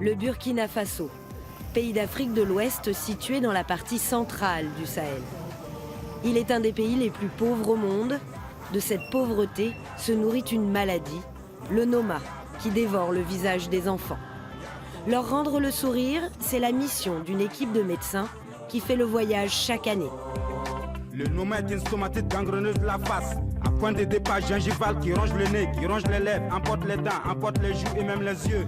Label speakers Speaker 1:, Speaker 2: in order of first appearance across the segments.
Speaker 1: le Burkina Faso, pays d'Afrique de l'Ouest situé dans la partie centrale du Sahel. Il est un des pays les plus pauvres au monde. De cette pauvreté se nourrit une maladie, le Noma, qui dévore le visage des enfants. Leur rendre le sourire, c'est la mission d'une équipe de médecins qui fait le voyage chaque année.
Speaker 2: Le Noma est une stomatite gangreneuse de la face, à point de départ gingival qui ronge le nez, qui ronge les lèvres, emporte les dents, emporte les joues et même les yeux.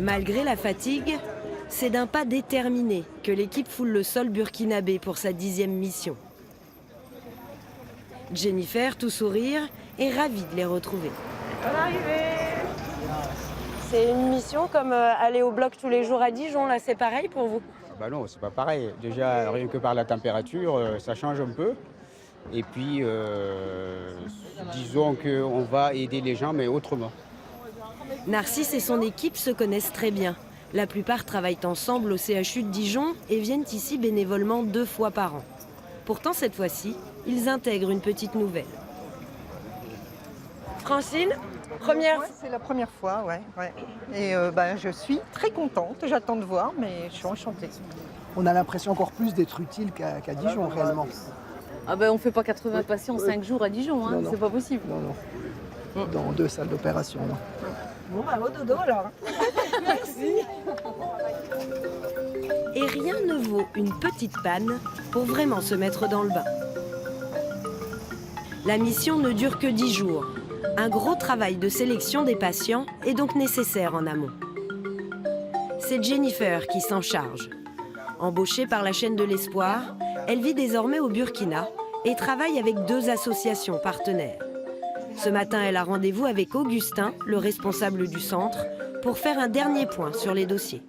Speaker 1: Malgré la fatigue, c'est d'un pas déterminé que l'équipe foule le sol burkinabé pour sa 10e mission. Jennifer, tout sourire, est ravie de les retrouver.
Speaker 3: Bonne arrivée!
Speaker 1: C'est une mission comme aller au bloc tous les jours à Dijon, là c'est pareil pour vous?
Speaker 4: Bah non, c'est pas pareil. Déjà, rien que par la température, ça change un peu. Et puis, disons qu'on va aider les gens, mais autrement.
Speaker 1: Narcisse et son équipe se connaissent très bien. La plupart travaillent ensemble au CHU de Dijon et viennent ici bénévolement 2 fois par an. Pourtant, cette fois-ci, ils intègrent une petite nouvelle. Francine, première...
Speaker 3: Ouais, c'est la première fois, ouais. Et je suis très contente, j'attends de voir, mais je suis enchantée.
Speaker 5: On a l'impression encore plus d'être utile qu'à Dijon, réellement.
Speaker 6: Ah ben, on ne fait pas 80 patients en 5 jours à Dijon, hein. C'est pas possible.
Speaker 5: Non. Dans 2 salles d'opération.
Speaker 3: Bon, au dodo alors. Merci.
Speaker 1: Et rien ne vaut une petite panne pour vraiment se mettre dans le bain. La mission ne dure que 10 jours. Un gros travail de sélection des patients est donc nécessaire en amont. C'est Jennifer qui s'en charge. Embauchée par la chaîne de l'Espoir, elle vit désormais au Burkina et travaille avec 2 associations partenaires. Ce matin, elle a rendez-vous avec Augustin, le responsable du centre, pour faire un dernier point sur les dossiers.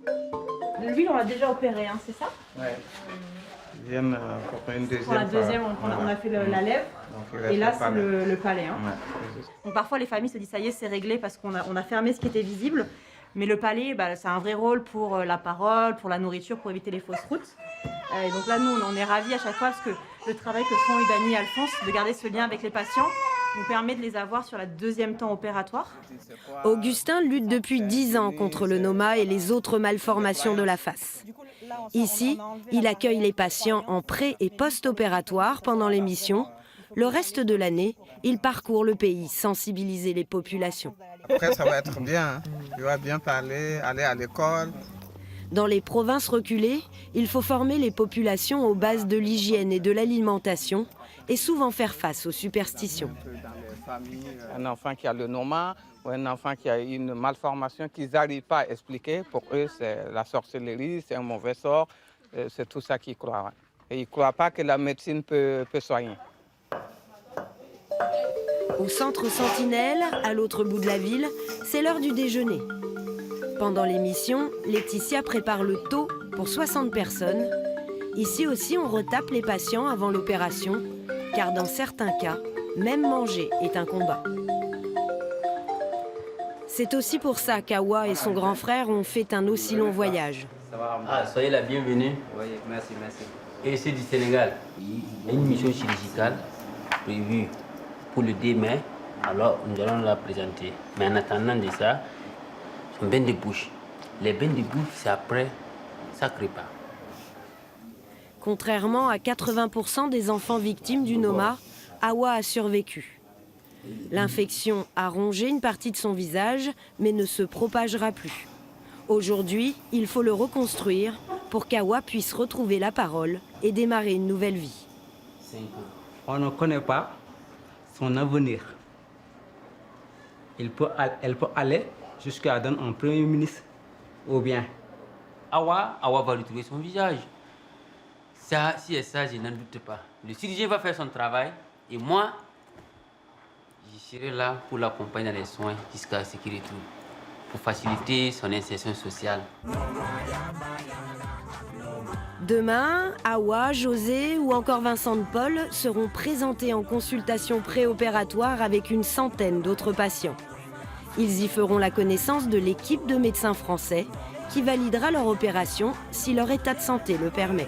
Speaker 7: Lui, on l'a déjà opéré, hein, c'est ça?
Speaker 8: Oui. Ils viennent pour une deuxième
Speaker 7: Pour la deuxième,
Speaker 8: fois.
Speaker 7: on a fait la lèvre. Et là, c'est le palais. Hein.
Speaker 8: Ouais.
Speaker 7: Donc parfois, les familles se disent, ça y est, c'est réglé parce qu'on a fermé ce qui était visible. Mais le palais, ça a un vrai rôle pour la parole, pour la nourriture, pour éviter les fausses routes. Et donc là, nous, on est ravis à chaque fois parce que le travail que font Ibani et Alphonse, de garder ce lien avec les patients, nous permet de les avoir sur la 2e temps opératoire.
Speaker 1: Augustin lutte depuis 10 ans contre le Noma et les autres malformations de la face. Ici, il accueille les patients en pré- et post-opératoire pendant les missions. Le reste de l'année, il parcourt le pays, sensibiliser les populations.
Speaker 8: Après, ça va être bien. Hein. Il va bien parler, aller à l'école.
Speaker 1: Dans les provinces reculées, il faut former les populations aux bases de l'hygiène et de l'alimentation et souvent faire face aux superstitions.
Speaker 8: Un enfant qui a le Noma ou un enfant qui a une malformation qu'ils n'arrivent pas à expliquer, pour eux, c'est la sorcellerie, c'est un mauvais sort, c'est tout ça qu'ils croient. Et ils ne croient pas que la médecine peut soigner.
Speaker 1: Au centre Sentinelle, à l'autre bout de la ville, c'est l'heure du déjeuner. Pendant l'émission, Laetitia prépare le taux pour 60 personnes. Ici aussi, on retape les patients avant l'opération, car dans certains cas, même manger est un combat. C'est aussi pour ça qu'Awa et son grand frère ont fait un aussi long voyage.
Speaker 9: Soyez la bienvenue. Oui, merci. Et c'est du Sénégal. Il y a une mission chirurgicale prévue pour le 2 mai. Alors, nous allons la présenter. Mais en attendant de ça, c'est un bain de bouche. Les bains de bouche, c'est après chaque repas.
Speaker 1: Contrairement à 80% des enfants victimes du Noma, Awa a survécu. L'infection a rongé une partie de son visage, mais ne se propagera plus. Aujourd'hui, il faut le reconstruire pour qu'Awa puisse retrouver la parole et démarrer une nouvelle vie.
Speaker 9: On ne connaît pas son avenir. Elle peut aller jusqu'à donner un premier ministre ou bien. Awa va retrouver son visage. Ça, si et ça, je n'en doute pas. Le chirurgien va faire son travail et moi, je serai là pour l'accompagner dans les soins jusqu'à ce qu'il retrouve, pour faciliter son insertion sociale.
Speaker 1: Demain, Awa, José ou encore Vincent de Paul seront présentés en consultation préopératoire avec une centaine d'autres patients. Ils y feront la connaissance de l'équipe de médecins français qui validera leur opération si leur état de santé le permet.